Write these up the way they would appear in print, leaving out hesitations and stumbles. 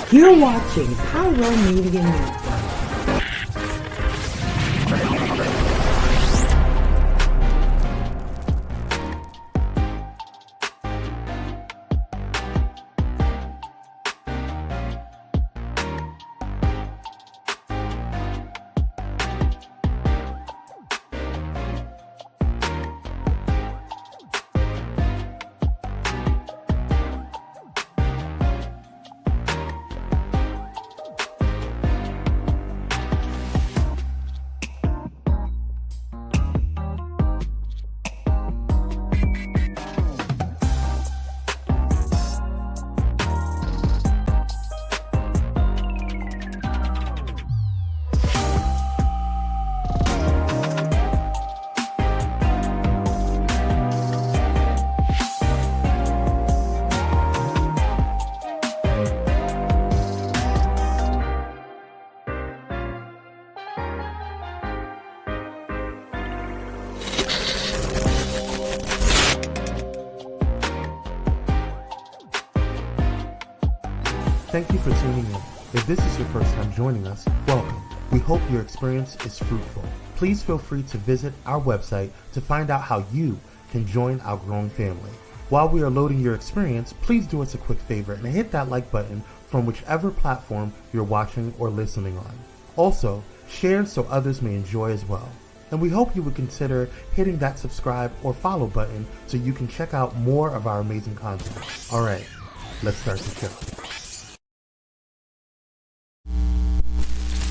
You're watching Pyro Media Network. Thank you for tuning in. If this is your first time joining us, welcome. We hope your experience is fruitful. Please feel free to visit our website to find out how you can join our growing family. While we are loading your experience, please do us a quick favor and hit that like button from whichever platform you're watching or listening on. Also, share so others may enjoy as well. And we hope you would consider hitting that subscribe or follow button so you can check out more of our amazing content. All right, let's start the show.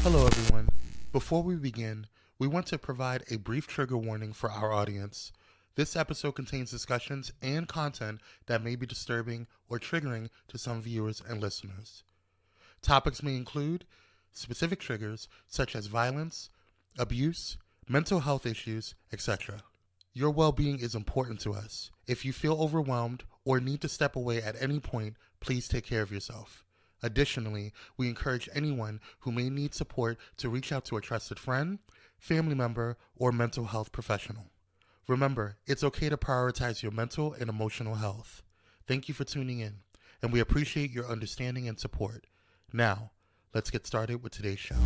Hello everyone. Before we begin, we want to provide a brief trigger warning for our audience. This episode contains discussions and content that may be disturbing or triggering to some viewers and listeners. Topics may include specific triggers such as violence, abuse, mental health issues, etc. Your well-being is important to us. If you feel overwhelmed or need to step away at any point, please take care of yourself. Additionally, we encourage anyone who may need support to reach out to a trusted friend, family member, or mental health professional. Remember, it's okay to prioritize your mental and emotional health. Thank you for tuning in, and we appreciate your understanding and support. Now, let's get started with today's show.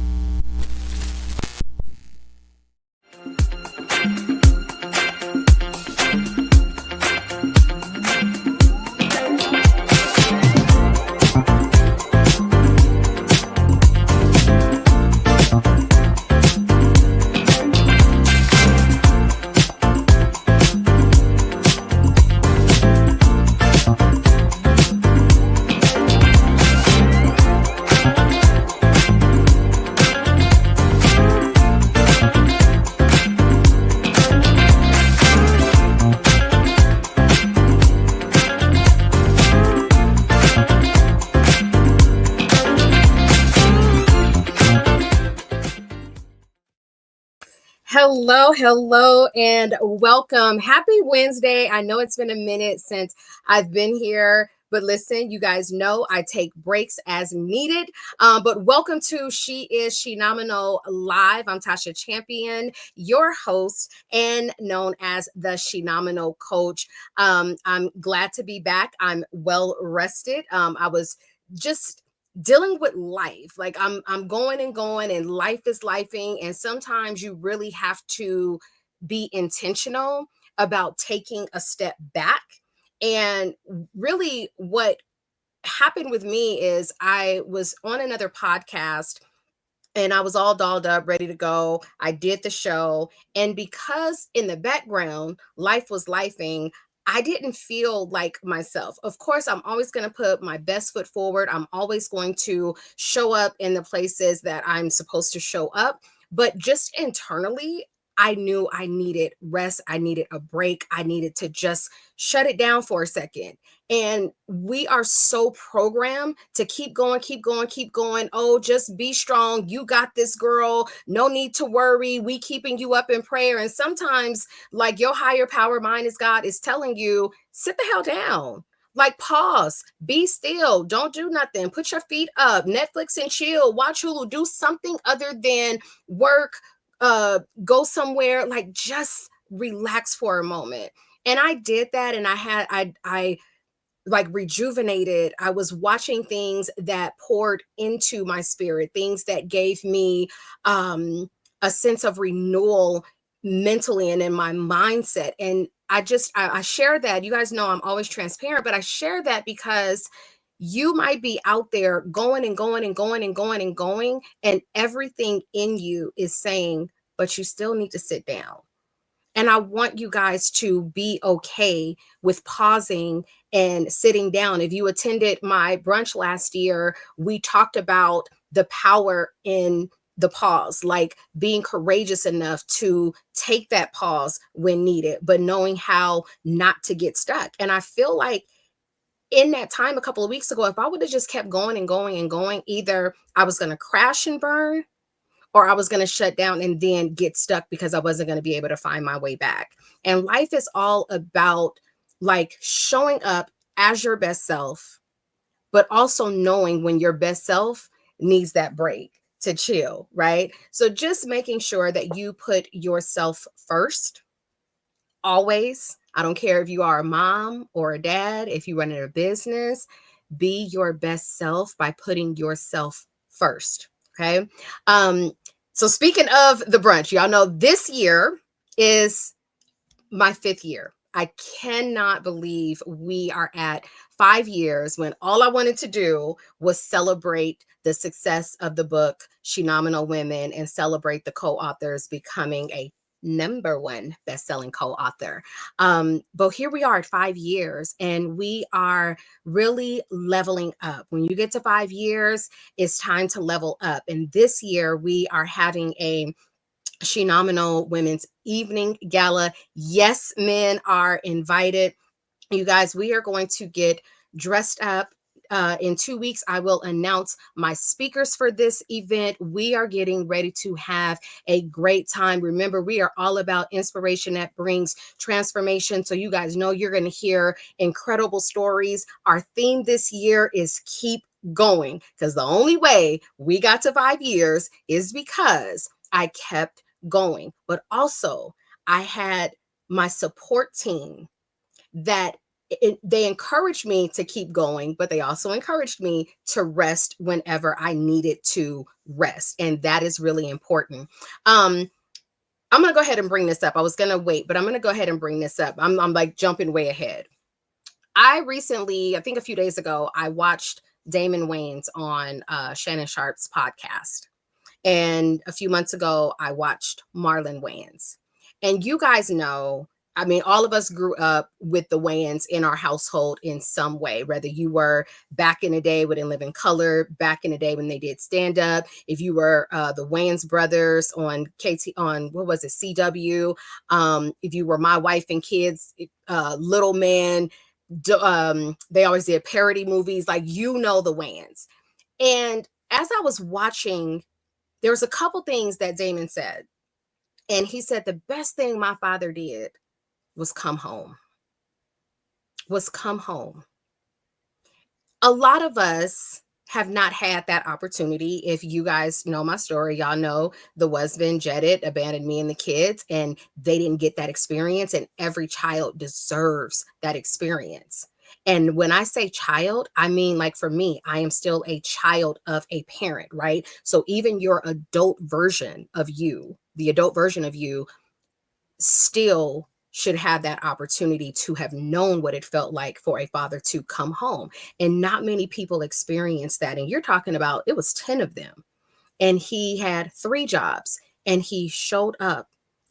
Hello, and welcome. Happy Wednesday. I know it's been a minute since I've been here, but listen, you guys know I take breaks as needed. But welcome to She is Shenomenal Live. I'm Tasha Champion, your host and known as the Shenomenal Coach. I'm glad to be back. I'm well rested. I was just dealing with life. Like I'm going and life is lifing, and sometimes you really have to be intentional about taking a step back. And really what happened with me is I was on another podcast and I was all dolled up, ready to go. I did the show. And because in the background, life was lifing, I didn't feel like myself. Of course, I'm always going to put my best foot forward. I'm always going to show up in the places that I'm supposed to show up. But just internally, I knew I needed rest. I needed a break. I needed to just shut it down for a second. And we are so programmed to keep going, keep going, keep going. Oh, just be strong. You got this, girl. No need to worry. We keeping you up in prayer. And sometimes, like, your higher power, mind is God, is telling you, sit the hell down. Like, pause, be still, don't do nothing. Put your feet up, Netflix and chill, watch Hulu, do something other than work, go somewhere, like just relax for a moment. And I did that, and I like rejuvenated. I was watching things that poured into my spirit, things that gave me a sense of renewal mentally and in my mindset. And I share that. You guys know I'm always transparent, but I share that because you might be out there going and going and going and going and going, and everything in you is saying, but you still need to sit down. And I want you guys to be okay with pausing and sitting down. If you attended my brunch last year, we talked about the power in the pause, like being courageous enough to take that pause when needed, but knowing how not to get stuck. And I feel like in that time a couple of weeks ago, if I would have just kept going and going and going, either I was going to crash and burn, or I was going to shut down and then get stuck because I wasn't going to be able to find my way back. And life is all about like showing up as your best self, but also knowing when your best self needs that break to chill, right? So just making sure that you put yourself first always. I don't care if you are a mom or a dad, if you run a business, be your best self by putting yourself first. Okay. So speaking of the brunch, y'all know this year is my 5th year. I cannot believe we are at 5 years when all I wanted to do was celebrate the success of the book Shenomenal Women and celebrate the co-authors becoming a #1 best-selling co-author. But here we are at 5 years, and we are really leveling up. When you get to 5 years, it's time to level up. And this year we are having a Shenomenal Women's Evening Gala. Yes, men are invited. You guys, we are going to get dressed up. In 2 weeks, I will announce my speakers for this event. We are getting ready to have a great time. Remember, we are all about inspiration that brings transformation. So, you guys know you're going to hear incredible stories. Our theme this year is keep going, because the only way we got to 5 years is because I kept going. But also, I had my support team that they encouraged me to keep going, but they also encouraged me to rest whenever I needed to rest. And that is really important. I'm going to go ahead and bring this up. I was going to wait, but I'm going to go ahead and bring this up. I'm like jumping way ahead. I recently, I think a few days ago, I watched Damon Wayans on Shannon Sharp's podcast. And a few months ago, I watched Marlon Wayans. And you guys know, I mean, all of us grew up with the Wayans in our household in some way, whether you were back in the day when they live in color, back in the day when they did stand up, if you were the Wayans brothers on what was it, CW, if you were My Wife and Kids, Little Man, they always did parody movies, like, you know, the Wayans. And as I was watching, there was a couple things that Damon said. And he said the best thing my father did was come home. Was come home. A lot of us have not had that opportunity. If you guys know my story, y'all know the husband jetted, abandoned me and the kids, and they didn't get that experience. And every child deserves that experience. And when I say child, I mean, like, for me, I am still a child of a parent, right? So even your adult version of you, the adult version of you, still should have that opportunity to have known what it felt like for a father to come home. And not many people experience that. And you're talking about, it was 10 of them. And he had 3 jobs, and he showed up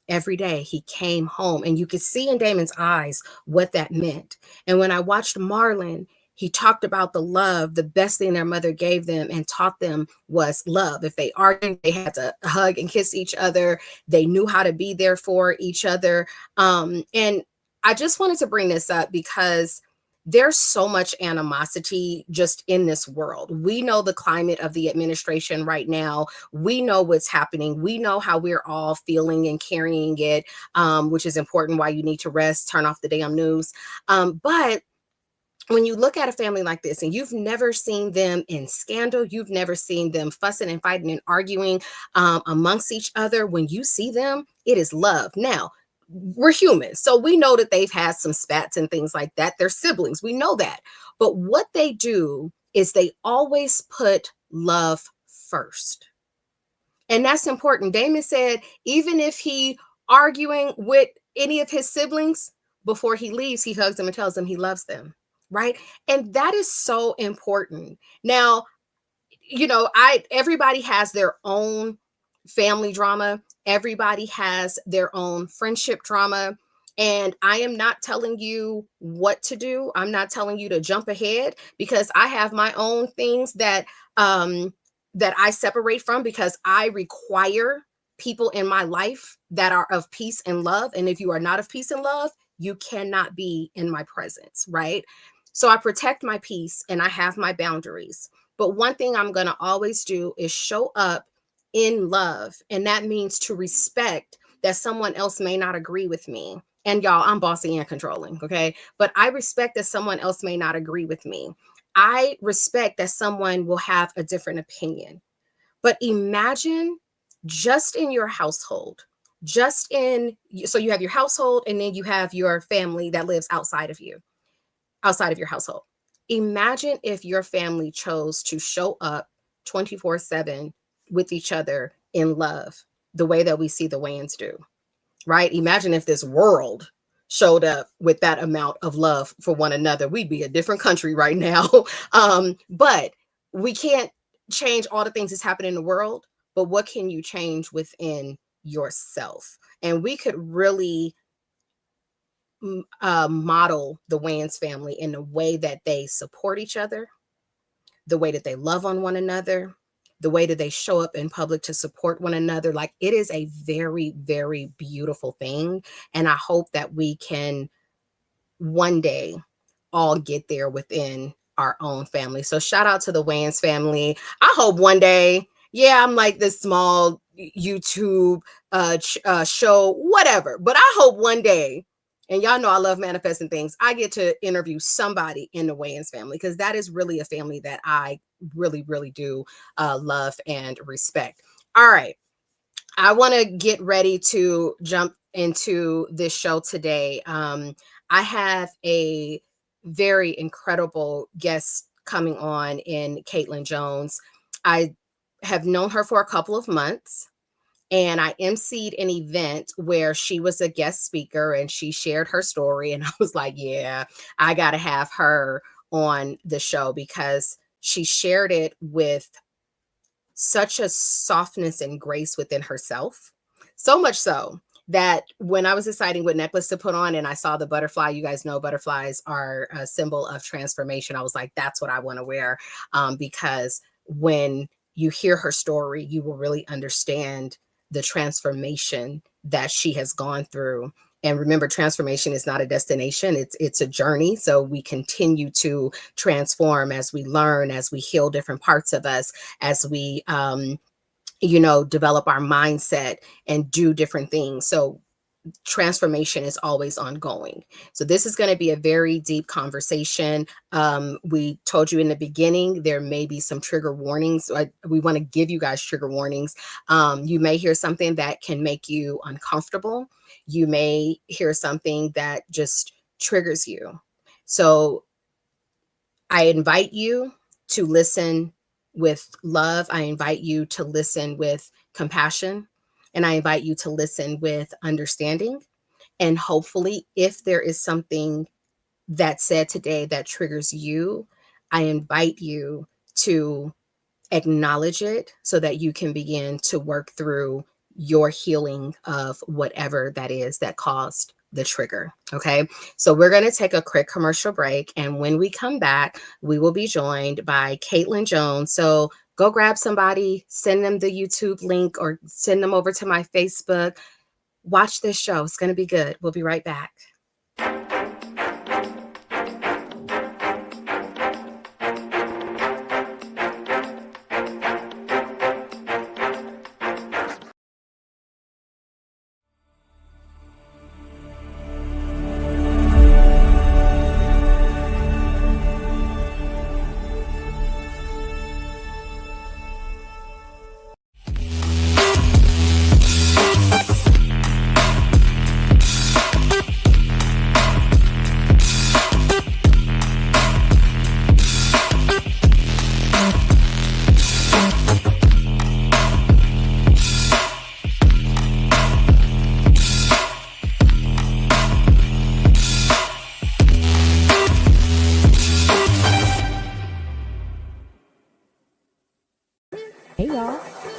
every day. He came home, and you could see in Damon's eyes what that meant. And when I watched Marlon, he talked about the love. The best thing their mother gave them and taught them was love. If they argued, they had to hug and kiss each other. They knew how to be there for each other. And I just wanted to bring this up because there's so much animosity just in this world. We know the climate of the administration right now. We know what's happening. We know how we're all feeling and carrying it, which is important, why you need to rest, turn off the damn news. But when you look at a family like this and you've never seen them in scandal, you've never seen them fussing and fighting and arguing amongst each other, when you see them, it is love. Now, we're humans. So we know that they've had some spats and things like that. They're siblings. We know that. But what they do is they always put love first. And that's important. Damon said, even if he arguing with any of his siblings, before he leaves, he hugs them and tells them he loves them. Right. And that is so important. Now, everybody has their own family drama. Everybody has their own friendship drama. And I am not telling you what to do. I'm not telling you to jump ahead, because I have my own things that I separate from, because I require people in my life that are of peace and love. And if you are not of peace and love, you cannot be in my presence, right? So I protect my peace and I have my boundaries. But one thing I'm going to always do is show up in love. And that means to respect that someone else may not agree with me. And y'all, I'm bossy and controlling, okay? But I respect that someone else may not agree with me. I respect that someone will have a different opinion. But imagine just in your household, so you have your household and then you have your family that lives outside of you, outside of your household. Imagine if your family chose to show up 24/7 with each other in love, the way that we see the Wayans do, right? Imagine if this world showed up with that amount of love for one another. We'd be a different country right now. But we can't change all the things that's happening in the world. But what can you change within yourself? And we could really model the Wayans family in the way that they support each other, the way that they love on one another, the way that they show up in public to support one another. Like, it is a very, very beautiful thing. And I hope that we can one day all get there within our own family. So shout out to the Wayans family. I hope one day, yeah, I'm like this small YouTube show, whatever. But I hope one day, and y'all know I love manifesting things, I get to interview somebody in the Wayans family, because that is really a family that I really, really do love and respect. All right. I want to get ready to jump into this show today. I have a very incredible guest coming on in Caitlin Jones. I have known her for a couple of months, and I emceed an event where she was a guest speaker and she shared her story. And I was like, yeah, I got to have her on the show, because she shared it with such a softness and grace within herself. So much so that when I was deciding what necklace to put on and I saw the butterfly, you guys know butterflies are a symbol of transformation. I was like, that's what I want to wear, because when you hear her story, you will really understand the transformation that she has gone through. And remember, transformation is not a destination. It's a journey. So we continue to transform as we learn, as we heal different parts of us, as we develop our mindset and do different things. So transformation is always ongoing. So this is going to be a very deep conversation. We told you in the beginning, there may be some trigger warnings. We want to give you guys trigger warnings. You may hear something that can make you uncomfortable. You may hear something that just triggers you. So I invite you to listen with love. I invite you to listen with compassion. And I invite you to listen with understanding. And hopefully, if there is something that's said today that triggers you, I invite you to acknowledge it so that you can begin to work through your healing of whatever that is that caused the trigger. Okay. So we're going to take a quick commercial break. And when we come back, we will be joined by Caitlin Jones. So go grab somebody, send them the YouTube link or send them over to my Facebook. Watch this show. It's going to be good. We'll be right back.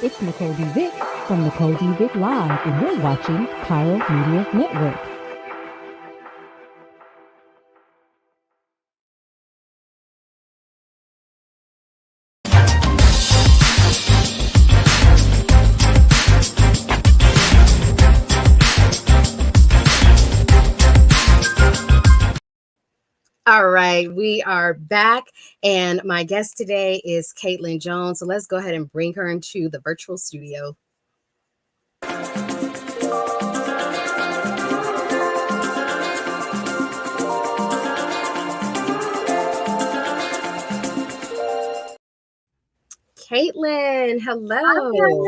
It's Nicole D. Vick from Nicole D. Vick Live, and you're watching Pyro Media Network. All right, we are back, and my guest today is Caitlin Jones. So let's go ahead and bring her into the virtual studio. Caitlin, hello.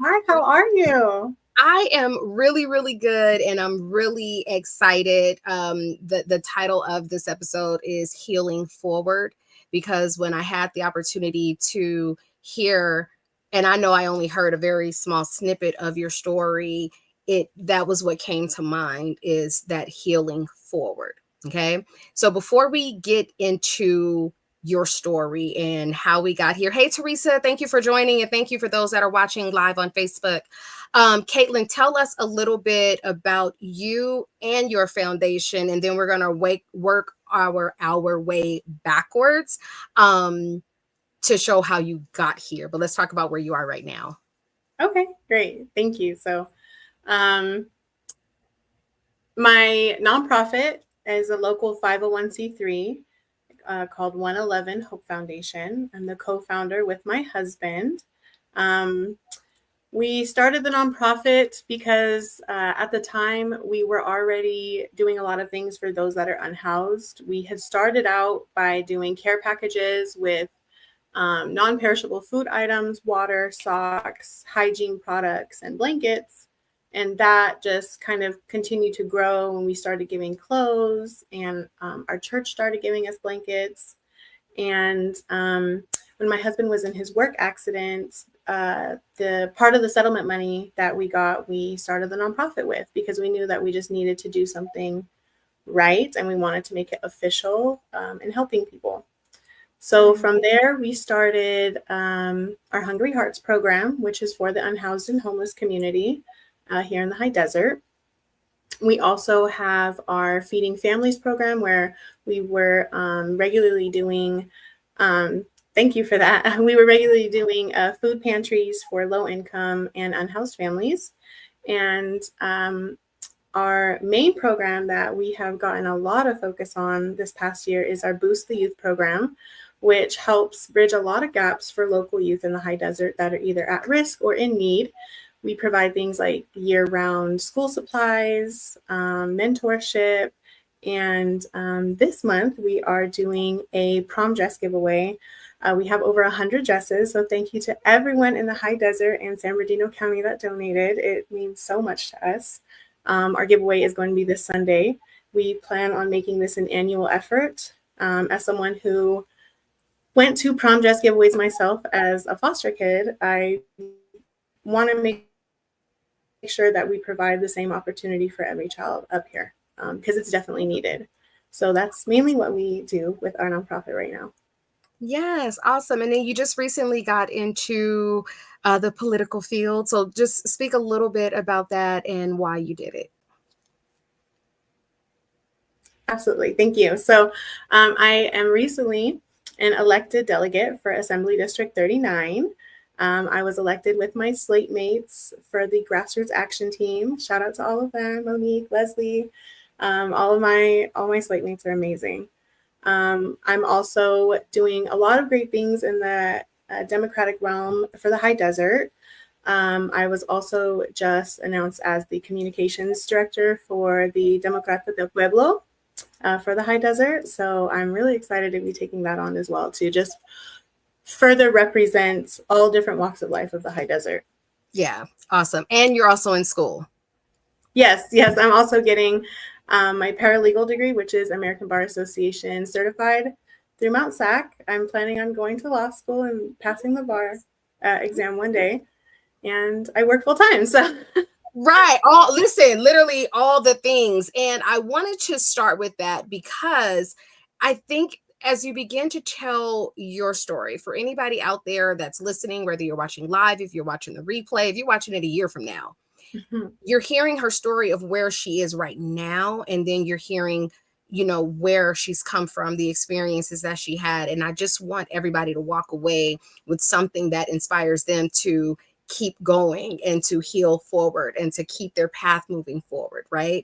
Hi, how are you? I am really, really good, and I'm really excited. The title of this episode is Healing Forward, because when I had the opportunity to hear, and I know I only heard a very small snippet of your story, that was what came to mind, is that healing forward. Okay. So before we get into your story and how we got here. Hey, Teresa, thank you for joining, and thank you for those that are watching live on Facebook. Caitlin, tell us a little bit about you and your foundation, and then we're going to work our way backwards to show how you got here. But let's talk about where you are right now. Okay, great. Thank you. So, my nonprofit is a local 501c3 called 111 Hope Foundation. I'm the co-founder with my husband. We started the nonprofit because at the time we were already doing a lot of things for those that are unhoused. We had started out by doing care packages with non-perishable food items, water, socks, hygiene products, and blankets. And that just kind of continued to grow when we started giving clothes, and our church started giving us blankets. And when my husband was in his work accident, the part of the settlement money that we got, we started the nonprofit with, because we knew that we just needed to do something right, and we wanted to make it official in helping people. So from there, we started our Hungry Hearts program, which is for the unhoused and homeless community here in the high desert. We also have our Feeding Families program, where we were regularly doing, thank you for that, we were regularly doing food pantries for low income and unhoused families. And our main program that we have gotten a lot of focus on this past year is our Boost the Youth program, which helps bridge a lot of gaps for local youth in the high desert that are either at risk or in need. We provide things like year-round school supplies, mentorship, and this month we are doing a prom dress giveaway. We have over 100 dresses, so thank you to everyone in the high desert and San Bernardino County that donated. It means so much to us. Our giveaway is going to be this Sunday. We plan on making this an annual effort. As someone who went to prom dress giveaways myself as a foster kid, I want to make sure that we provide the same opportunity for every child up here, because it's definitely needed. So that's mainly what we do with our nonprofit right now. Yes, awesome. And then you just recently got into the political field. So just speak a little bit about that and why you did it. Absolutely. Thank you. So I am recently an elected delegate for Assembly District 39. I was elected with my slate mates for the Grassroots Action Team. Shout out to all of them, Monique, Leslie. All my slate mates are amazing. I'm also doing a lot of great things in the Democratic realm for the high desert. I was also just announced as the communications director for the Democrata del Pueblo for the high desert. So I'm really excited to be taking that on as well, to just further represent all different walks of life of the high desert. Yeah, awesome. And you're also in school. Yes. I'm also getting my paralegal degree, which is American Bar Association certified through Mount SAC. I'm planning on going to law school and passing the bar exam one day. And I work full time, so. Right. Literally all the things. And I wanted to start with that because I think as you begin to tell your story, for anybody out there that's listening, whether you're watching live, if you're watching the replay, if you're watching it a year from now, Mhm. you're hearing her story of where she is right now, and then you're hearing, where she's come from, the experiences that she had. And I just want everybody to walk away with something that inspires them to keep going and to heal forward and to keep their path moving forward, right?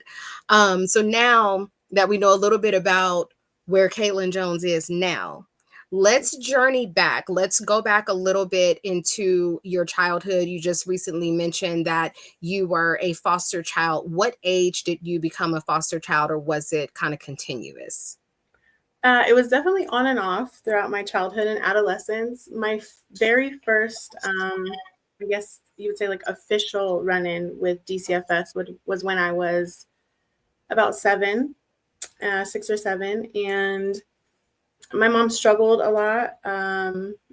So now that we know a little bit about where Caitlin Jones is now, let's journey back. Let's go back a little bit into your childhood. You just recently mentioned that you were a foster child. What age did you become a foster child, or was it kind of continuous? It was definitely on and off throughout my childhood and adolescence. My very first, I guess you would say, like, official run-in with DCFS was when I was about 6 or 7, and my mom struggled a lot.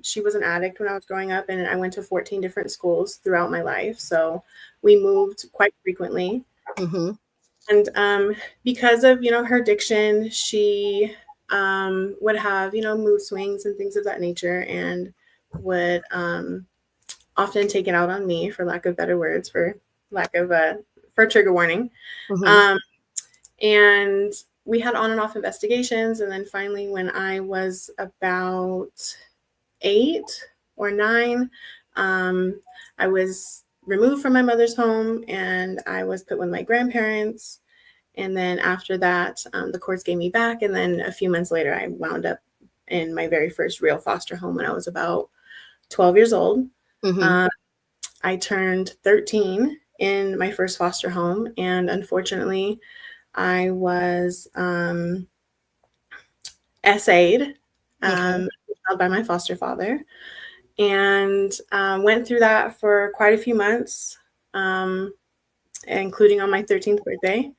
She was an addict when I was growing up, and I went to 14 different schools throughout my life, so we moved quite frequently. Mm-hmm. And because of, her addiction, she would have, mood swings and things of that nature, and would often take it out on me, for lack of better words, for trigger warning. Mm-hmm. Um, and we had on and off investigations. And then finally, when I was about 8 or 9, I was removed from my mother's home and I was put with my grandparents. And then after that, the courts gave me back. And then a few months later, I wound up in my very first real foster home when I was about 12 years old. Mm-hmm. I turned 13 in my first foster home. And unfortunately, I was essayed Okay. by my foster father, and went through that for quite a few months, including on my 13th birthday.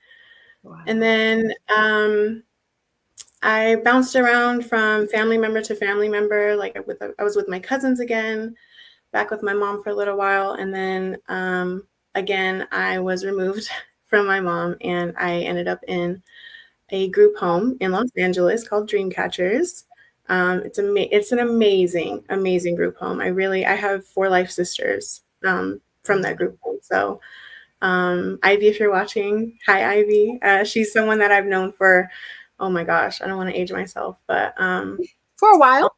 Wow. And then I bounced around from family member to family member. Like I was with my cousins again, back with my mom for a little while, and then again I was removed from my mom, and I ended up in a group home in Los Angeles called Dreamcatchers. It's an amazing group home. I have 4 life sisters from that group home. So Ivy, if you're watching, hi Ivy. She's someone that I've known for, oh my gosh, I don't want to age myself, but For a while.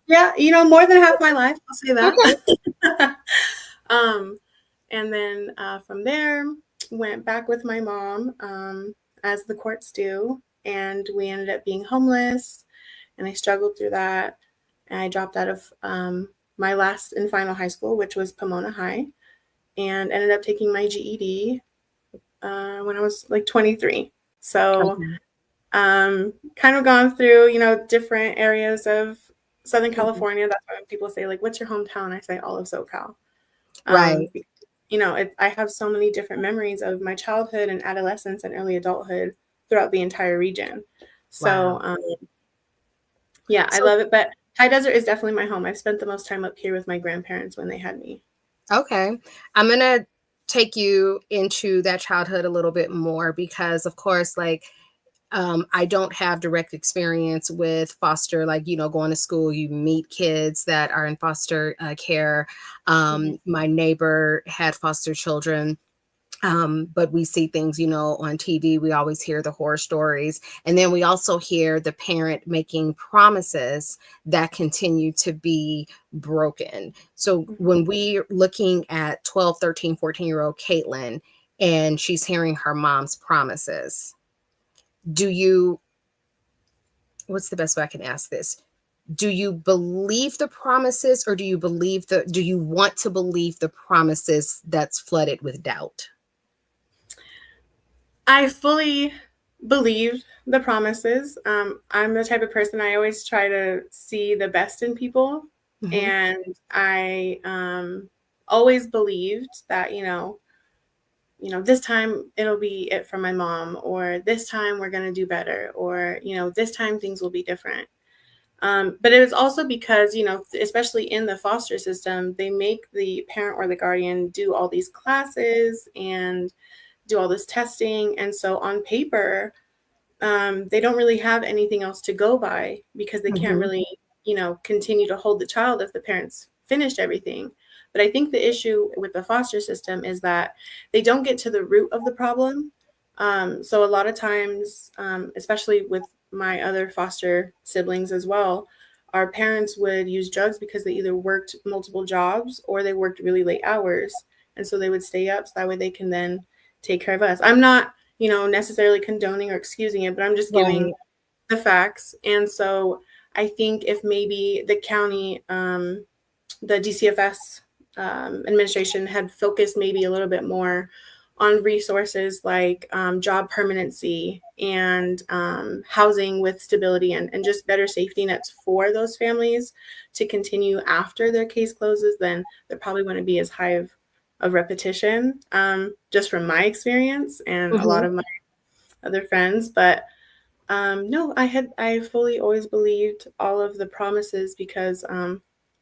yeah, more than half my life. I'll say Okay. that. And then from there, went back with my mom, as the courts do, and we ended up being homeless, and I struggled through that, and I dropped out of my last and final high school, which was Pomona High, and ended up taking my GED when I was like 23. So kind of gone through, different areas of Southern California. That's why when people say, like, what's your hometown? I say all of SoCal. Right. I have so many different memories of my childhood and adolescence and early adulthood throughout the entire region. So, Wow. yeah, I So, love it. But High Desert is definitely my home. I've spent the most time up here with my grandparents when they had me. okay. I'm going to take you into that childhood a little bit more because, of course, like, I don't have direct experience with foster, like, going to school, you meet kids that are in foster care. Mhm. My neighbor had foster children. But we see things, on TV. We always hear the horror stories. And then we also hear the parent making promises that continue to be broken. So when we're looking at 12, 13, 14-year-old Caitlin, and she's hearing her mom's promises, do you, what's the best way I can ask this? Do you believe the promises, or do you want to believe the promises that's flooded with doubt? I fully believe the promises. I'm the type of person, I always try to see the best in people. Mhm. And I always believed that, this time it'll be it for my mom, or this time we're going to do better, or, this time things will be different. But it was also because, especially in the foster system, they make the parent or the guardian do all these classes and do all this testing. And so on paper, they don't really have anything else to go by because they can't really, continue to hold the child if the parents finished everything. But I think the issue with the foster system is that they don't get to the root of the problem. So a lot of times, especially with my other foster siblings as well, our parents would use drugs because they either worked multiple jobs or they worked really late hours. And so they would stay up so that way they can then take care of us. I'm not, necessarily condoning or excusing it, but I'm just giving the facts. And so I think if maybe the county, the DCFS administration had focused maybe a little bit more on resources like job permanency and housing with stability and just better safety nets for those families to continue after their case closes, then there probably wouldn't be as high of repetition, just from my experience and a lot of my other friends. But no, I fully always believed all of the promises because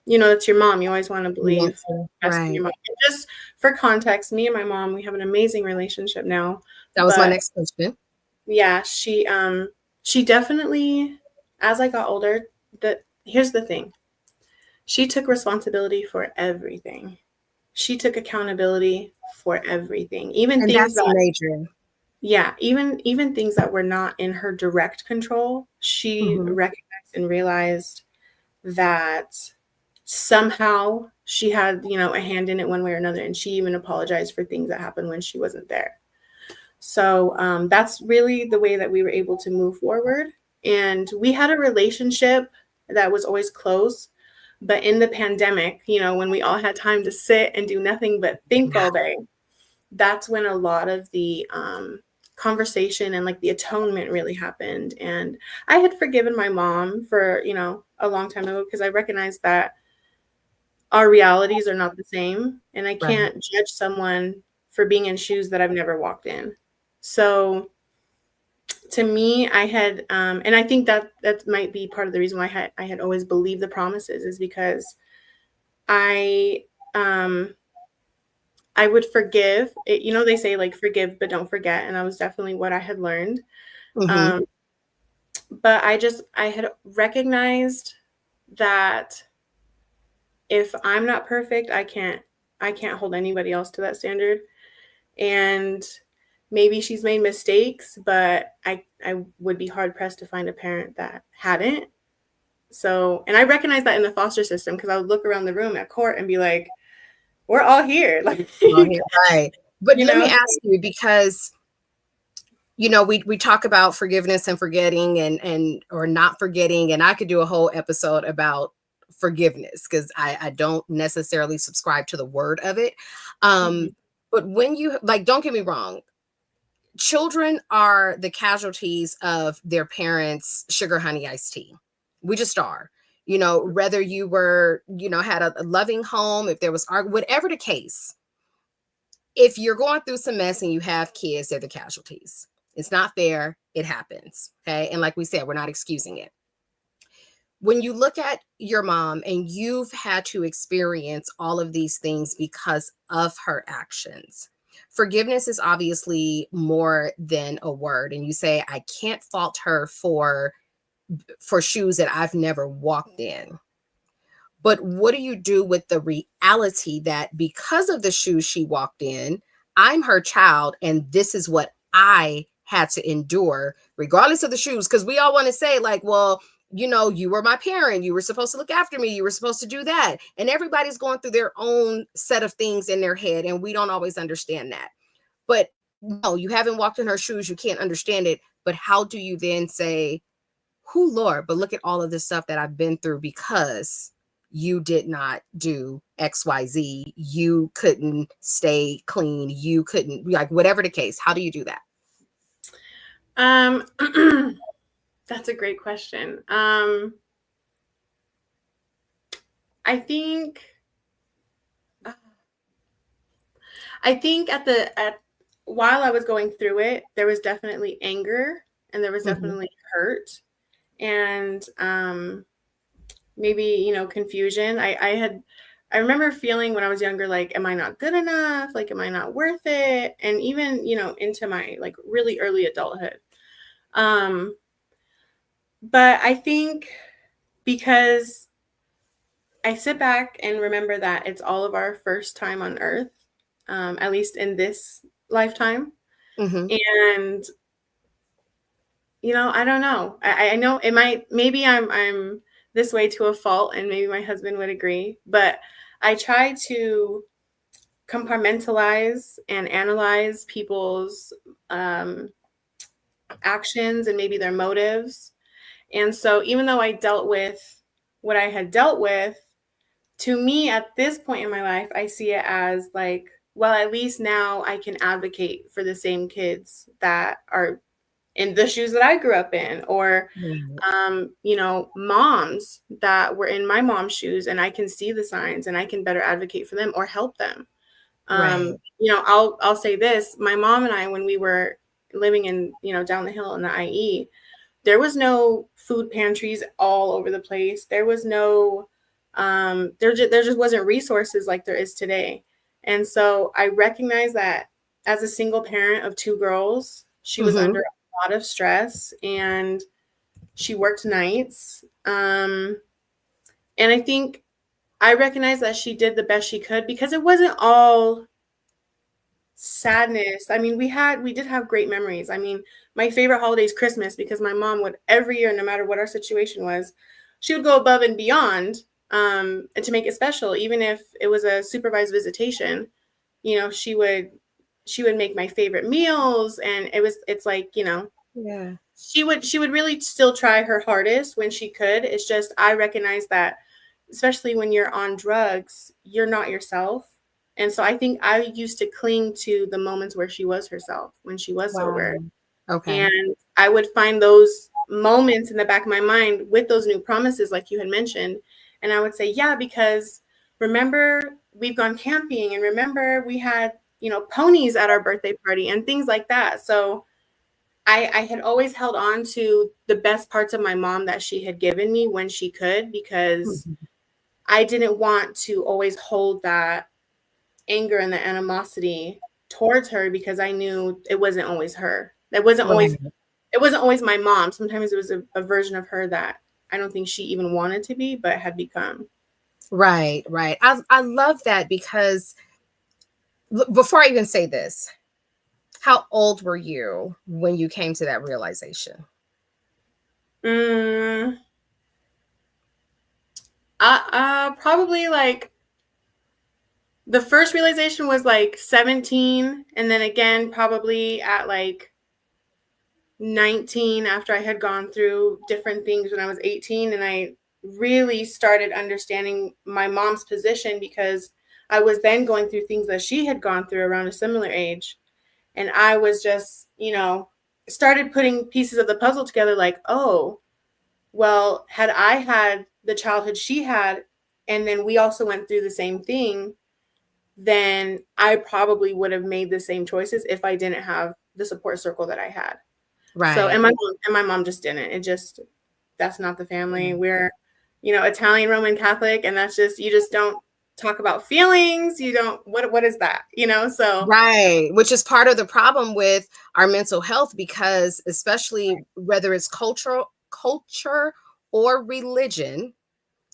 it's your mom. You always want to believe best in your mom. And just for context, me and my mom, we have an amazing relationship now. That was my next question. Yeah, she definitely, as I got older, here's the thing. She took responsibility for everything. She took accountability for everything, even things that major. Yeah, even things that were not in her direct control. She recognized and realized that somehow she had, a hand in it one way or another, and she even apologized for things that happened when she wasn't there. So that's really the way that we were able to move forward. And we had a relationship that was always close. But in the pandemic, when we all had time to sit and do nothing but think all day, that's when a lot of the conversation and like the atonement really happened. And I had forgiven my mom for, a long time ago because I recognized that our realities are not the same. And I can't judge someone for being in shoes that I've never walked in. So to me, I had, and I think that might be part of the reason why I had always believed the promises, is because I would forgive. They say like forgive, but don't forget. And that was definitely what I had learned. But I had recognized that if I'm not perfect, I can't hold anybody else to that standard. And maybe she's made mistakes, but I would be hard pressed to find a parent that hadn't. So, and I recognize that in the foster system, because I would look around the room at court and be like, we're all here. Like, right. But let me ask you, because, we talk about forgiveness and forgetting and or not forgetting. And I could do a whole episode about forgiveness because I don't necessarily subscribe to the word of it. But when you don't get me wrong, children are the casualties of their parents' sugar honey iced tea. We just are. Whether you were, had a loving home, if there was whatever the case, if you're going through some mess and you have kids, they're the casualties. It's not fair. It happens. Okay. And like we said, we're not excusing it. When you look at your mom and you've had to experience all of these things because of her actions, forgiveness is obviously more than a word. And you say, I can't fault her for shoes that I've never walked in. But what do you do with the reality that because of the shoes she walked in, I'm her child, and this is what I had to endure, regardless of the shoes? Because we all want to say, like, well, you were my parent. You were supposed to look after me. You were supposed to do that. And everybody's going through their own set of things in their head, and we don't always understand that. But no, you haven't walked in her shoes. You can't understand it. But how do you then say, who, Lord, but look at all of this stuff that I've been through because you did not do XYZ. You couldn't stay clean. You couldn't, whatever the case. How do you do that? That's a great question. I think while I was going through it, there was definitely anger and there was definitely hurt and maybe, confusion. I remember feeling when I was younger, like, am I not good enough? Like, am I not worth it? And even, into my like really early adulthood. But I think because I sit back and remember that it's all of our first time on earth, at least in this lifetime. Mm-hmm. And, I don't know. I know it might, maybe I'm this way to a fault, and maybe my husband would agree, but I try to compartmentalize and analyze people's actions and maybe their motives. And so even though I dealt with what I had dealt with, to me at this point in my life, I see it as like, well, at least now I can advocate for the same kids that are in the shoes that I grew up in, or, moms that were in my mom's shoes, and I can see the signs and I can better advocate for them or help them. Right. I'll say this, my mom and I, when we were living in, down the hill in the IE, there was no food pantries all over the place. There was no, there just wasn't resources like there is today. And so I recognize that as a single parent of two girls, she was under a lot of stress, and she worked nights. And I think I recognize that she did the best she could, because it wasn't all sadness. I mean, we did have great memories. I mean, my favorite holiday is Christmas, because my mom would every year, no matter what our situation was, she would go above and beyond, and to make it special, even if it was a supervised visitation. She would make my favorite meals, and it's like, Yeah. she would really still try her hardest when she could. It's just, I recognize that, especially when you're on drugs, you're not yourself. And so I think I used to cling to the moments where she was herself, when she was sober. Wow. Okay. And I would find those moments in the back of my mind with those new promises, like you had mentioned. And I would say, yeah, because remember, we've gone camping, and remember, we had, ponies at our birthday party and things like that. So I had always held on to the best parts of my mom that she had given me when she could, because I didn't want to always hold that anger and the animosity towards her, because I knew it wasn't always her. It wasn't always my mom. Sometimes it was a version of her that I don't think she even wanted to be, but had become. Right. Right. I love that, because before I even say this, how old were you when you came to that realization? Probably like the first realization was like 17, and then again probably at like 19, after I had gone through different things when I was 18, and I really started understanding my mom's position, because I was then going through things that she had gone through around a similar age. And I was just, started putting pieces of the puzzle together, like, oh, well, had I had the childhood she had, and then we also went through the same thing, then I probably would have made the same choices if I didn't have the support circle that I had. Right. So, and my mom just didn't. That's not the family. We're, Italian Roman Catholic, and that's just, you just don't talk about feelings. You don't, what is that? So. Right. Which is part of the problem with our mental health, because especially whether it's culture or religion,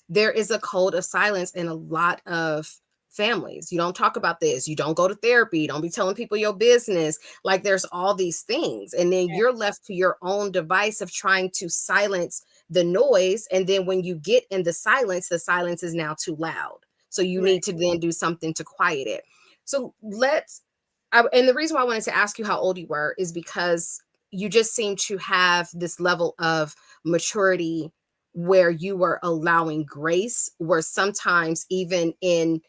there is a code of silence in a lot of families. You don't talk about this. You don't go to therapy. Don't be telling people your business. Like, there's all these things. And then you're left to your own device of trying to silence the noise. And then when you get in the silence is now too loud. So you need to then do something to quiet it. So and the reason why I wanted to ask you how old you were is because you just seem to have this level of maturity where you were allowing grace, where sometimes even in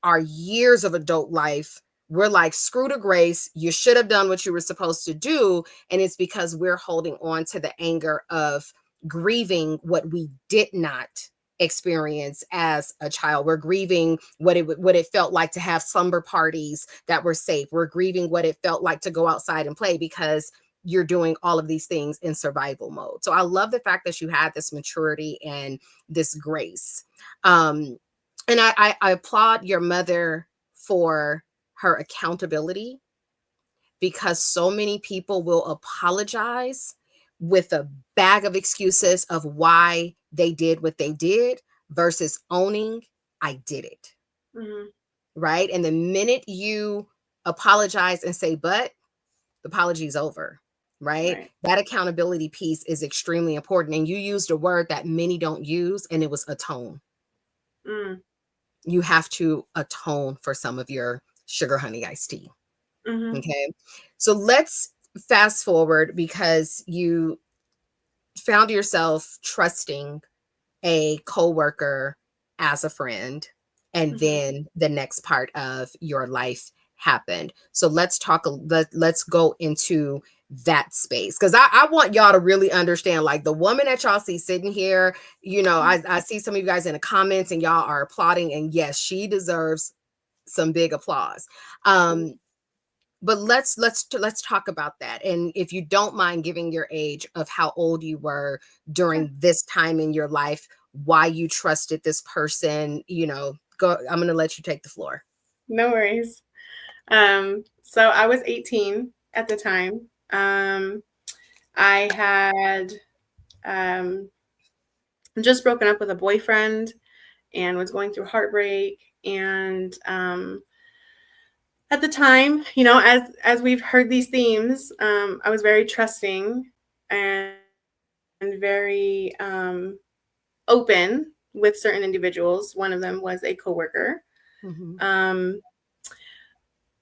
our years of adult life, we're like, screw the grace, you should have done what you were supposed to do. And it's because we're holding on to the anger of grieving what we did not experience as a child. We're grieving what it felt like to have slumber parties that were safe. We're grieving what it felt like to go outside and play, because you're doing all of these things in survival mode. So I love the fact that you had this maturity and this grace. And I applaud your mother for her accountability, because so many people will apologize with a bag of excuses of why they did what they did versus owning, I did it. Mm-hmm. Right. And the minute you apologize and say, but the apology is over. Right. Right. That accountability piece is extremely important. And you used a word that many don't use, and it was atone. Mm. You have to atone for some of your sugar honey iced tea. Mm-hmm. Okay. So let's fast forward because you found yourself trusting a coworker as a friend, and Mm-hmm. then the next part of your life happened. So let's go into that space, because I want y'all to really understand, like, the woman that y'all see sitting here, I see some of you guys in the comments and y'all are applauding, and yes, she deserves some big applause. But let's talk about that. And if you don't mind giving your age of how old you were Sure. during this time in your life, why you trusted this person, go. I'm going to let you take the floor. No worries. So I was 18 at the time. I had just broken up with a boyfriend and was going through heartbreak. And at the time, as we've heard these themes, I was very trusting and very open with certain individuals. One of them was a coworker. Mm-hmm.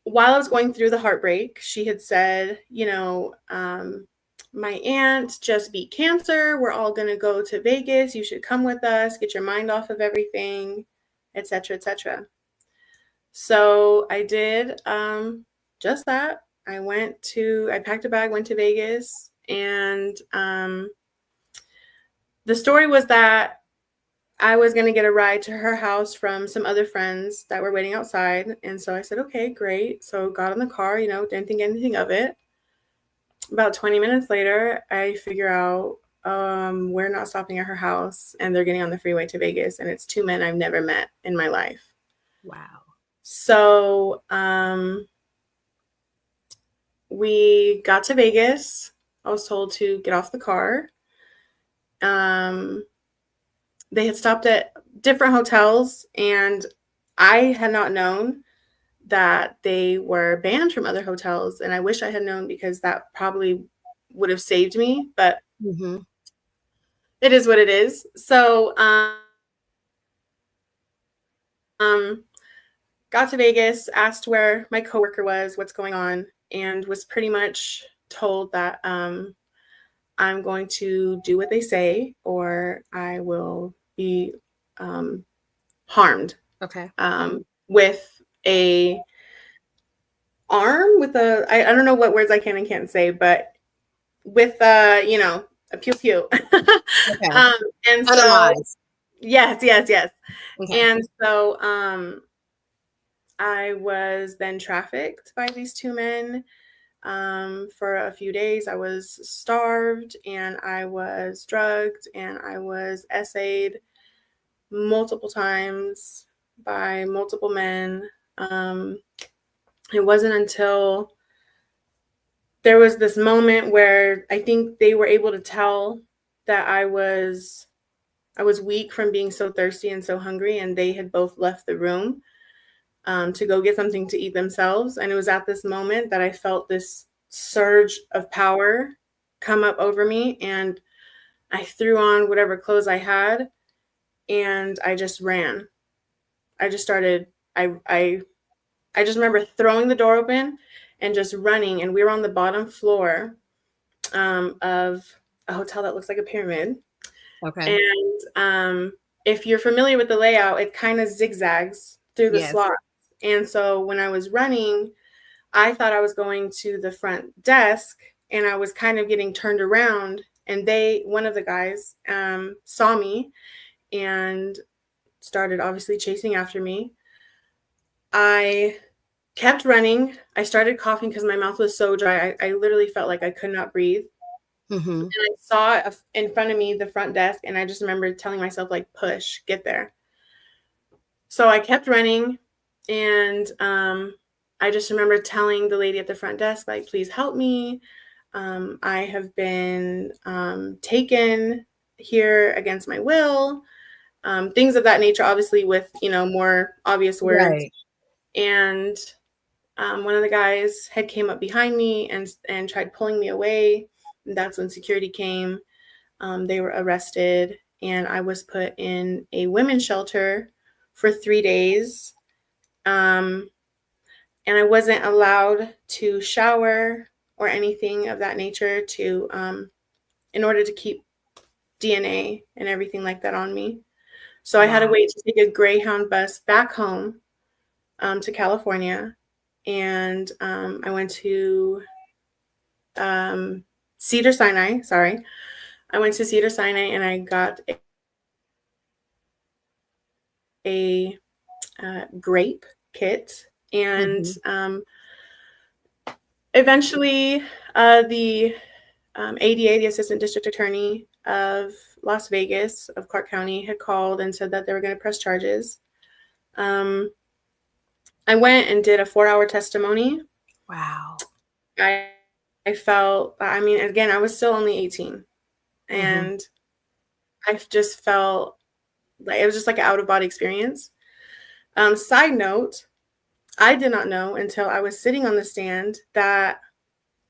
While I was going through the heartbreak, she had said, my aunt just beat cancer. We're all going to go to Vegas. You should come with us, get your mind off of everything, etc., etc. So I did just that. I packed a bag, went to Vegas, and the story was that I was going to get a ride to her house from some other friends that were waiting outside. And so I said, okay, great. So got in the car, didn't think anything of it. About 20 minutes later, I figure out we're not stopping at her house, and they're getting on the freeway to Vegas. And it's two men I've never met in my life. Wow. So we got to Vegas. I was told to get off the car. They had stopped at different hotels, and I had not known that they were banned from other hotels. And I wish I had known, because that probably would have saved me, but Mm-hmm. it is what it is. So got to Vegas, asked where my coworker was, what's going on, and was pretty much told that I'm going to do what they say, or I will be harmed. Okay. With a arm, with I don't know what words I can and can't say, but with a pew pew. Okay. And so Unalive. yes. Okay. And so I was then trafficked by these two men. For a few days, I was starved, and I was drugged, and I was essayed multiple times by multiple men. It wasn't until there was this moment where I think they were able to tell that I was weak from being so thirsty and so hungry, and they had both left the room to go get something to eat themselves. And it was at this moment that I felt this surge of power come up over me, and I threw on whatever clothes I had, and I just ran. I just started, I just remember throwing the door open and just running. And we were on the bottom floor of a hotel that looks like a pyramid. Okay. And if you're familiar with the layout, it kind of zigzags through the Yes. slots. And so when I was running, I thought I was going to the front desk, and I was kind of getting turned around. And one of the guys saw me and started obviously chasing after me. I kept running. I started coughing because my mouth was so dry. I literally felt like I could not breathe. Mm-hmm. And I saw in front of me the front desk, and I just remember telling myself, like, push, get there. So I kept running, and I just remember telling the lady at the front desk, like, please help me. I have been taken here against my will, things of that nature, obviously with, more obvious words. Right. And one of the guys had came up behind me and tried pulling me away. And that's when security came. They were arrested, and I was put in a women's shelter for 3 days. And I wasn't allowed to shower or anything of that nature in order to keep DNA and everything like that on me. So I had to wait to take a Greyhound bus back home to California. And I went to Cedar Sinai. Sorry. I went to Cedar Sinai and I got a grape kit. And eventually the ADA, the Assistant District Attorney of Las Vegas, of Clark County, had called and said that they were going to press charges. I went and did a 4-hour testimony. Wow. I felt, again, I was still only 18. And I just felt like it was just like an out-of-body experience. Side note, I did not know until I was sitting on the stand that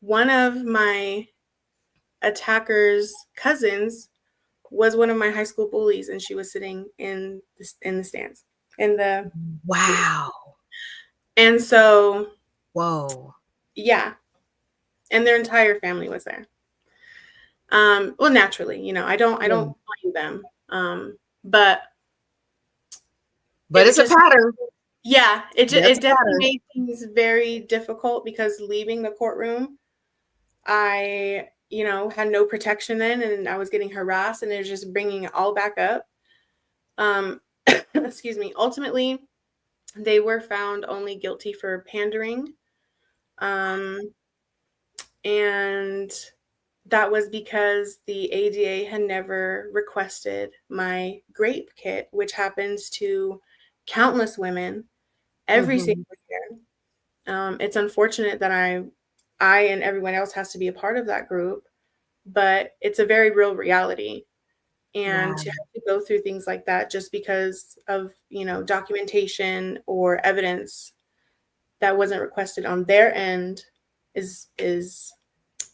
one of my attacker's cousins was one of my high school bullies, and she was sitting in the stands. Wow. And so, whoa. Yeah. And their entire family was there. Well, naturally, I don't blame them. But it's a pattern. Yeah, it definitely made things very difficult because leaving the courtroom, I, had no protection then, and I was getting harassed, and it was just bringing it all back up. Excuse me. Ultimately, they were found only guilty for pandering. And that was because the ADA had never requested my grape kit, which happens to countless women every single year. It's unfortunate that I and everyone else has to be a part of that group, but it's a very real reality. And to have to go through things like that just because of, documentation or evidence that wasn't requested on their end is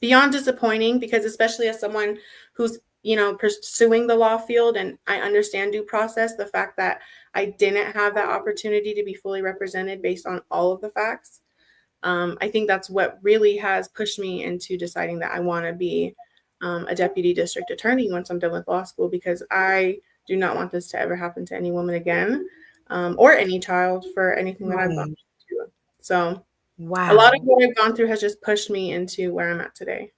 beyond disappointing, because especially as someone who's, pursuing the law field, and I understand due process, the fact that I didn't have that opportunity to be fully represented based on all of the facts. I think that's what really has pushed me into deciding that I want to be a deputy district attorney once I'm done with law school, because I do not want this to ever happen to any woman again, or any child for anything that I've gone through. So a lot of what I've gone through has just pushed me into where I'm at today.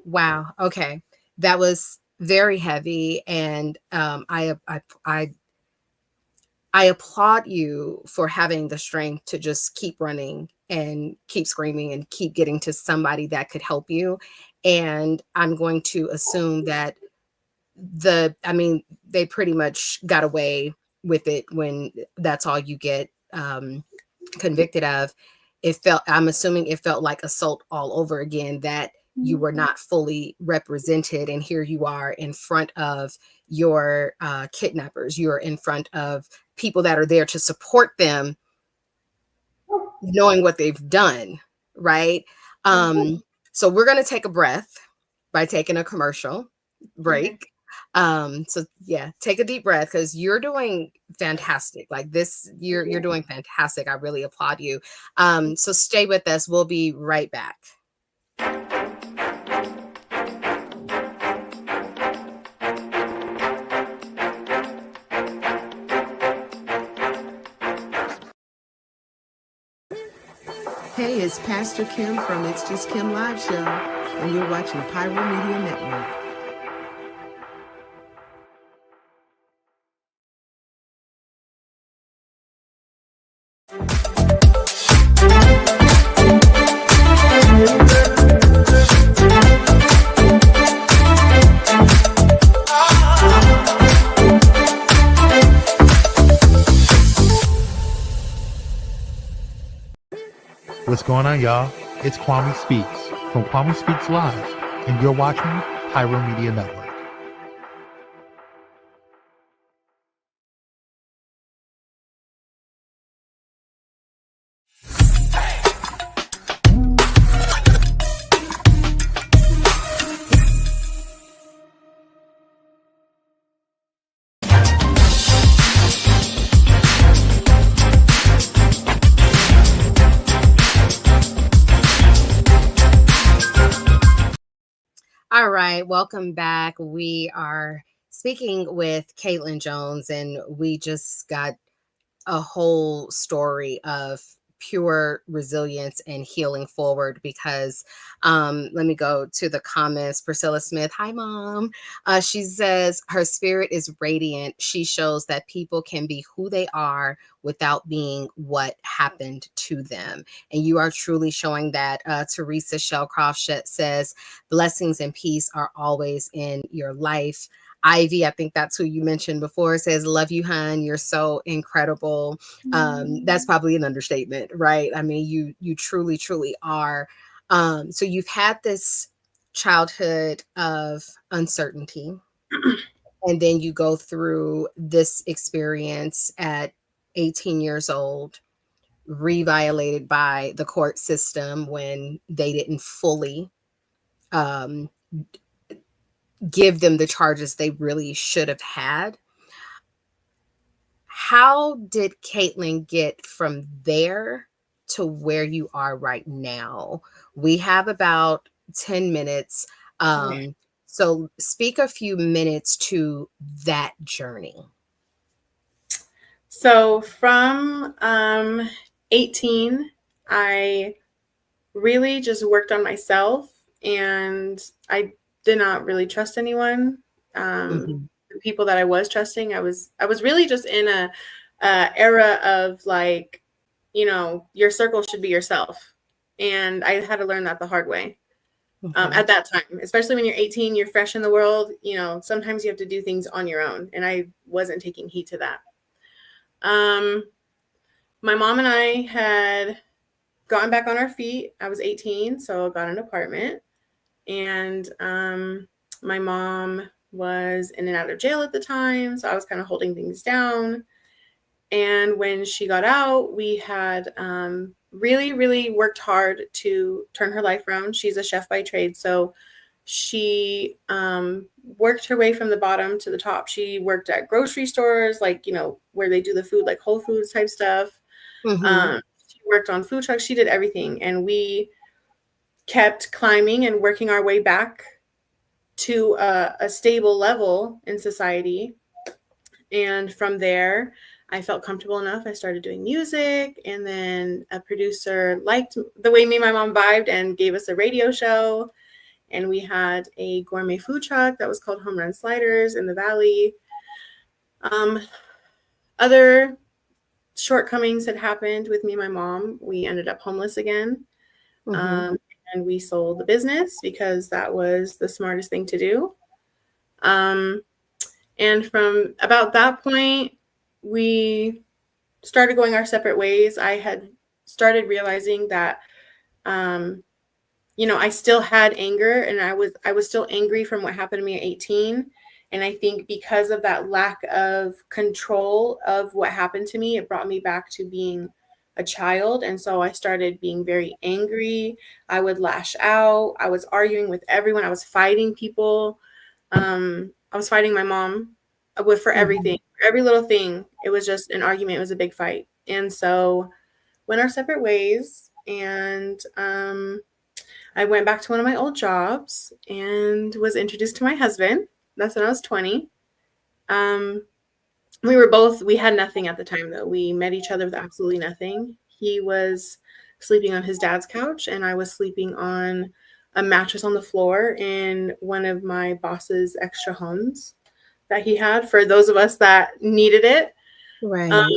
Wow. Okay. That was very heavy. And I applaud you for having the strength to just keep running and keep screaming and keep getting to somebody that could help you. And I'm going to assume that they pretty much got away with it when that's all you get convicted of. I'm assuming it felt like assault all over again, that you were not fully represented. And here you are in front of your kidnappers. You're in front of people that are there to support them, knowing what they've done. Right. So we're going to take a breath by taking a commercial break. So yeah, take a deep breath, because you're doing fantastic. Like this, you're doing fantastic. I really applaud you. So stay with us. We'll be right back. Hey, it's Pastor Kim from It's Just Kim Live Show, and you're watching Pyro Media Network. What's going on, y'all? It's Kwame Speaks. from Kwame Speaks Live, and you're watching Pyro Media Network. All right, welcome back. We are speaking with Caitlin Jones, and we just got a whole story of pure resilience and healing forward because let me go to the comments. Priscilla Smith, hi mom. She says her spirit is radiant. She shows that people can be who they are without being what happened to them, and you are truly showing that. Teresa Shellcroft says blessings and peace are always in your life. Ivy, I think that's who you mentioned before, says, love you, hun. You're so incredible. That's probably an understatement, right? I mean, you truly, truly are. So you've had this childhood of uncertainty, and then you go through this experience at 18 years old, reviolated by the court system when they didn't fully um, give them the charges they really should have had. How did Caitlin get from there to where you are right now? We have about 10 minutes. Okay. So speak a few minutes to that journey. So from 18, I really just worked on myself, and I did not really trust anyone. Mhm. The people that I was trusting, I was really just in a era of like, your circle should be yourself, and I had to learn that the hard way. Mhm. At that time, especially when you're 18, you're fresh in the world. Sometimes you have to do things on your own, and I wasn't taking heed to that. My mom and I had gotten back on our feet. I was 18, so I got an apartment, and my mom was in and out of jail at the time, so I was kind of holding things down. And when she got out, we had really, really worked hard to turn her life around. She's a chef by trade, so she worked her way from the bottom to the top. She worked at grocery stores, like, where they do the food, like Whole Foods type stuff. Mhm. She worked on food trucks. She did everything. And we kept climbing and working our way back to a stable level in society. And from there, I felt comfortable enough. I started doing music, and then a producer liked the way me and my mom vibed and gave us a radio show. And we had a gourmet food truck that was called Home Run Sliders in the Valley. Other shortcomings had happened with me and my mom. We ended up homeless again. Mhm. And we sold the business because that was the smartest thing to do. And from about that point, we started going our separate ways. I had started realizing that, I still had anger, and I was still angry from what happened to me at 18. And I think because of that lack of control of what happened to me, it brought me back to being a child. And so I started being very angry. I would lash out. I was arguing with everyone. I was fighting people. I was fighting my mom for everything, Mhm. for every little thing. It was just an argument. It was a big fight. And so went our separate ways. And I went back to one of my old jobs and was introduced to my husband. That's when I was 20. Um, we had nothing at the time, though. We met each other with absolutely nothing. He was sleeping on his dad's couch, and I was sleeping on a mattress on the floor in one of my boss's extra homes that he had for those of us that needed it. Um, Right.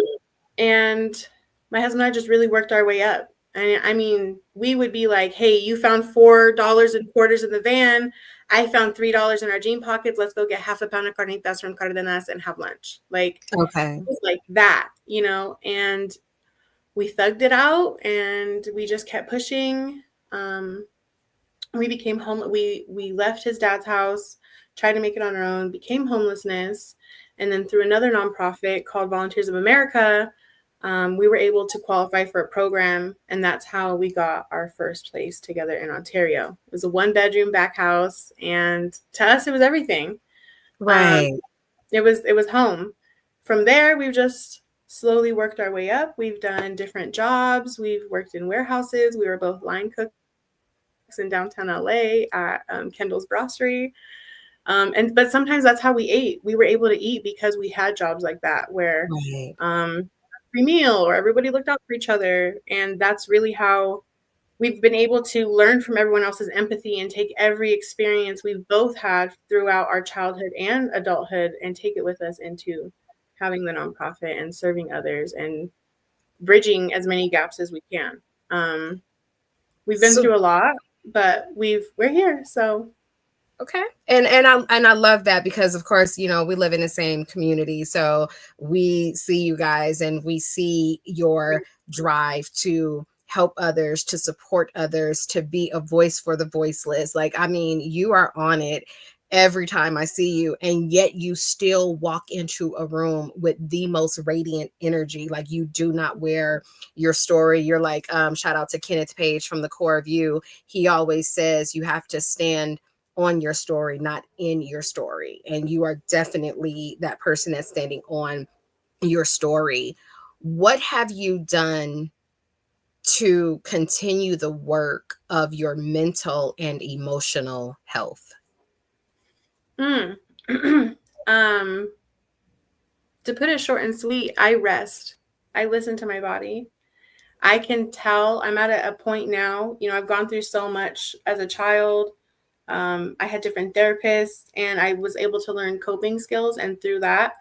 and my husband and I just really worked our way up. And I mean, we would be like, hey, you found $4 in quarters in the van. I found $3 in our jean pockets. Let's go get half a pound of carnitas from Cardenas and have lunch. Like, Okay. it was like that, and we thugged it out, and we just kept pushing. we became home. We left his dad's house, tried to make it on our own, became homelessness, and then through another nonprofit called Volunteers of America, we were able to qualify for a program, and that's how we got our first place together in Ontario. It was a 1-bedroom back house, and to us, it was everything. Right. It was home. From there, we've just slowly worked our way up. We've done different jobs. We've worked in warehouses. We were both line cooks in downtown LA at Kendall's Brasserie. But sometimes that's how we ate. We were able to eat because we had jobs like that where Right. free meal or everybody looked out for each other. And that's really how we've been able to learn from everyone else's empathy and take every experience we've both had throughout our childhood and adulthood and take it with us into having the nonprofit and serving others and bridging as many gaps as we can. We've been So through a lot, but we're here. So okay. And I love that because of course, you know, we live in the same community. So we see you guys and we see your drive to help others, to support others, to be a voice for the voiceless. Like, I mean, you are on it every time I see you, and yet you still walk into a room with the most radiant energy. Like, you do not wear your story. You're like, shout out to Kenneth Page from the Core of You. He always says you have to stand on your story, not in your story. And you are definitely that person that's standing on your story. What have you done to continue the work of your mental and emotional health? Mm. To put it short and sweet, I rest. I listen to my body. I can tell I'm at a point now, you know, I've gone through so much as a child. I had different therapists and I was able to learn coping skills. And through that,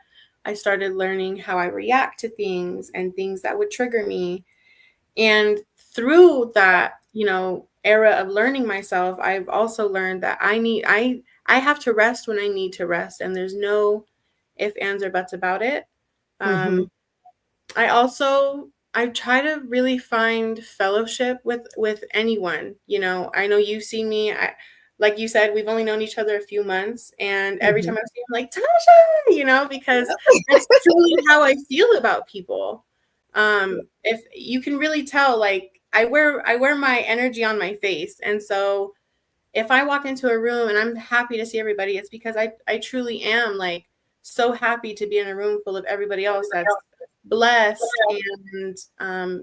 I started learning how I react to things and things that would trigger me. And through that, you know, era of learning myself, I've also learned that I have to rest when I need to rest. And there's no if, ands, or buts about it. Mhm. I try to really find fellowship with anyone. You know, I know you've seen me. Like you said, we've only known each other a few months, and every time Mhm. I see him, I'm like Tasha, you know, because that's truly how I feel about people. If you can really tell, like I wear my energy on my face, and so if I walk into a room and I'm happy to see everybody, it's because I truly am like so happy to be in a room full of everybody else that's blessed and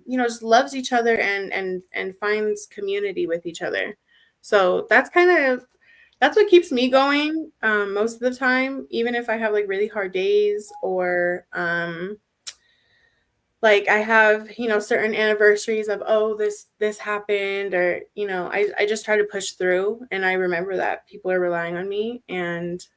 you know, just loves each other and finds community with each other. So that's what keeps me going most of the time, even if I have like really hard days or like I have, you know, certain anniversaries of, oh, this happened, or, you know, I just try to push through, and I remember that people are relying on me, and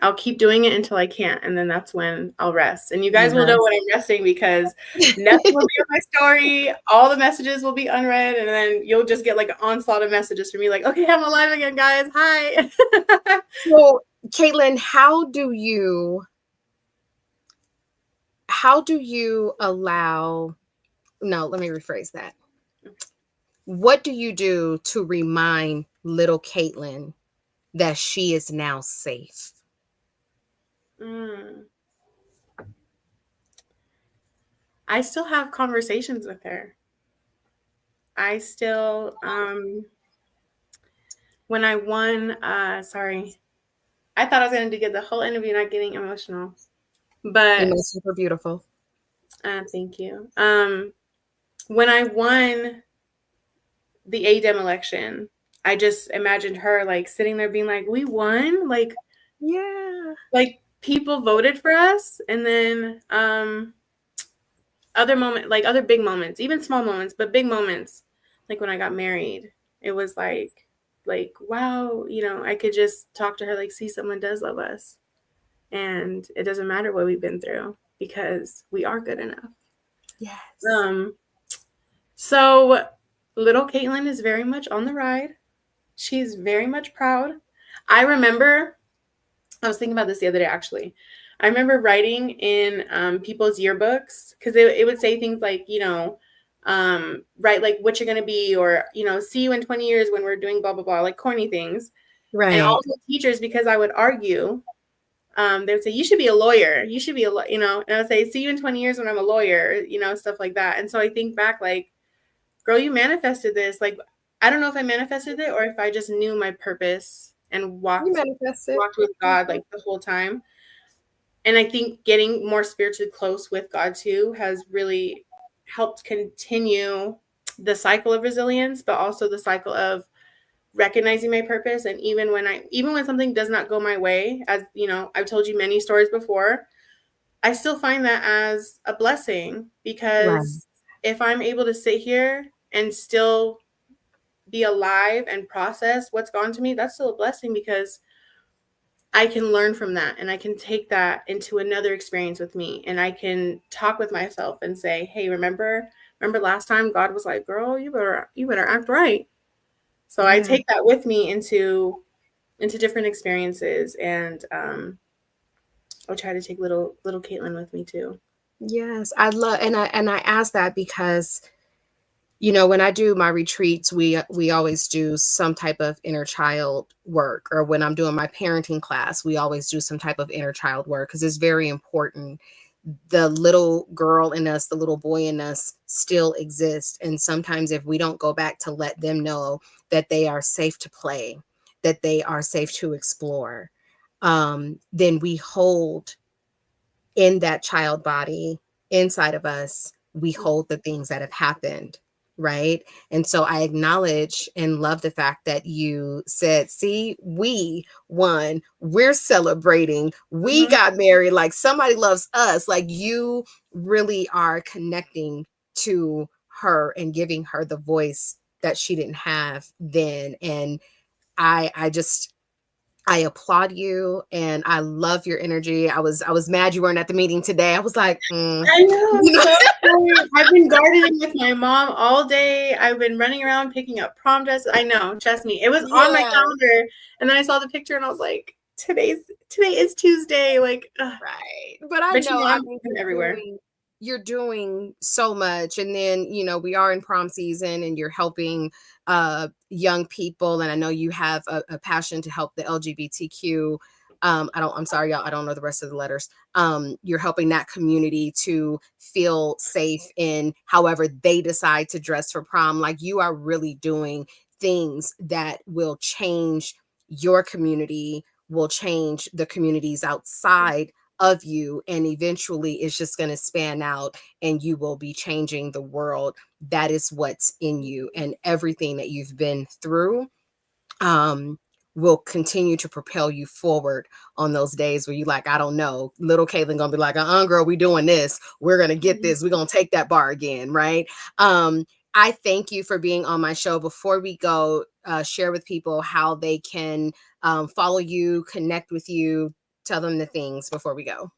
I'll keep doing it until I can't, and then that's when I'll rest. And you guys will know Yes. when I'm resting because nothing will be on my story, all the messages will be unread, and then you'll just get like an onslaught of messages from me like, okay, I'm alive again, guys, hi. So, Caitlin, how do you allow, no, let me rephrase that. What do you do to remind little Caitlin that she is now safe? Mm. I still have conversations with her. I still when I won, sorry, I thought I was going to get the whole interview, not getting emotional, You but know, super beautiful. thank you. When I won the ADEM election, I just imagined her like sitting there being like, we won, Yeah. like people voted for us. And then other big moments, even small moments, but big moments, like when I got married, it was like, wow, you know, I could just talk to her, like, see, someone does love us. And it doesn't matter what we've been through because we are good enough. Yes. So little Caitlin is very much on the ride. She's very much proud. I was thinking about this the other day, actually. I remember writing in people's yearbooks because it would say things like, you know, right? Like what you're going to be, or, see you in 20 years when we're doing blah, blah, blah, like corny things. Right. And all the teachers, because I would argue, they would say, you should be a lawyer. You should be and I would say, see you in 20 years when I'm a lawyer, stuff like that. And so I think back, like, girl, you manifested this. Like, I don't know if I manifested it or if I just knew my purpose and walked with God like the whole time. And I think getting more spiritually close with God too has really helped continue the cycle of resilience, but also the cycle of recognizing my purpose. And even when something does not go my way, as I've told you many stories before, I still find that as a blessing, because if I'm able to sit here and still be alive and process what's gone to me, that's still a blessing, because I can learn from that and I can take that into another experience with me, and I can talk with myself and say, hey, remember last time God was like, girl, you better act right. So I take that with me into different experiences, and I'll try to take little Caitlin with me too. Yes, I love, and I ask that because, when I do my retreats, we always do some type of inner child work, or when I'm doing my parenting class, we always do some type of inner child work, because it's very important. The little girl in us, the little boy in us still exists. And sometimes if we don't go back to let them know that they are safe to play, that they are safe to explore, then we hold in that child body inside of us, we hold the things that have happened. Right. And so I acknowledge and love the fact that you said, see, we won, we're celebrating, we got married, like somebody loves us. Like, you really are connecting to her and giving her the voice that she didn't have then. And I applaud you, and I love your energy. I was mad you weren't at the meeting today. I was like, I know. So I've been gardening with my mom all day. I've been running around picking up prom dresses. I know, trust me. It was on my calendar, and then I saw the picture and I was like, today is Tuesday. Like, right. But I know, I mean, everywhere. You're doing so much. And then, we are in prom season, and you're helping young people. And I know you have a passion to help the LGBTQ. I'm sorry, y'all, I don't know the rest of the letters. You're helping that community to feel safe in however they decide to dress for prom. Like, you are really doing things that will change your community, will change the communities outside of you, and eventually it's just going to span out, and you will be changing the world. That is what's in you, and everything that you've been through will continue to propel you forward on those days where you like, I don't know, little Caitlin gonna be like, girl, we doing this, we're gonna get this, we're gonna take that bar again, right? I thank you for being on my show. Before we go, share with people how they can follow you, connect with you, tell them the things before we go.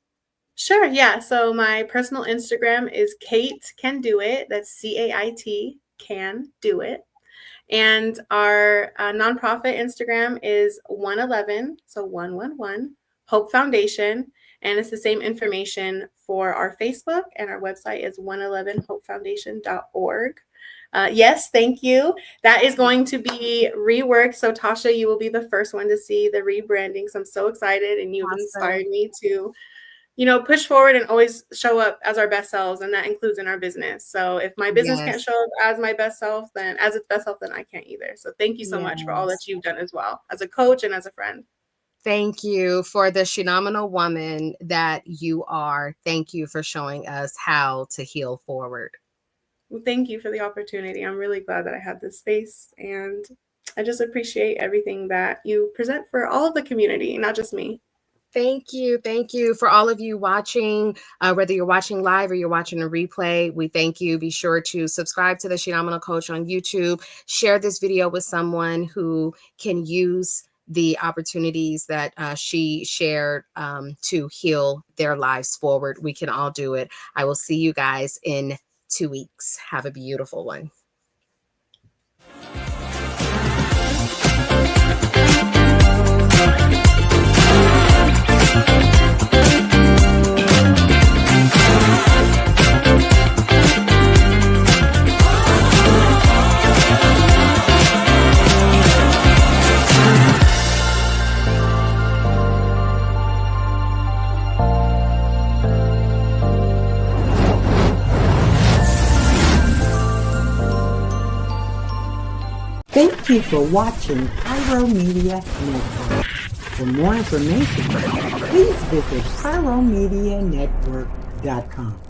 Sure. Yeah. So my personal Instagram is Kate Can Do It. That's CAIT Can Do It. And our nonprofit Instagram is 111. So 111 Hope Foundation. And it's the same information for our Facebook, and our website is 111hopefoundation.org. Yes, thank you. That is going to be reworked. So Tasha, you will be the first one to see the rebranding. So I'm so excited, and you've inspired me to, push forward and always show up as our best selves. And that includes in our business. So if my business can't show up as my best self, then as its best self, then I can't either. So thank you so much for all that you've done as well, as a coach and as a friend. Thank you for the Shenomenal woman that you are. Thank you for showing us how to heal forward. Well, thank you for the opportunity. I'm really glad that I had this space, and I just appreciate everything that you present for all of the community, not just me. Thank you. Thank you for all of you watching, whether you're watching live or you're watching a replay. We thank you. Be sure to subscribe to the Shenomenal Coach on YouTube. Share this video with someone who can use the opportunities that she shared to heal their lives forward. We can all do it. I will see you guys in 2 weeks. Have a beautiful one. Thank you for watching Pyro Media Network. For more information, please visit pyromedianetwork.com.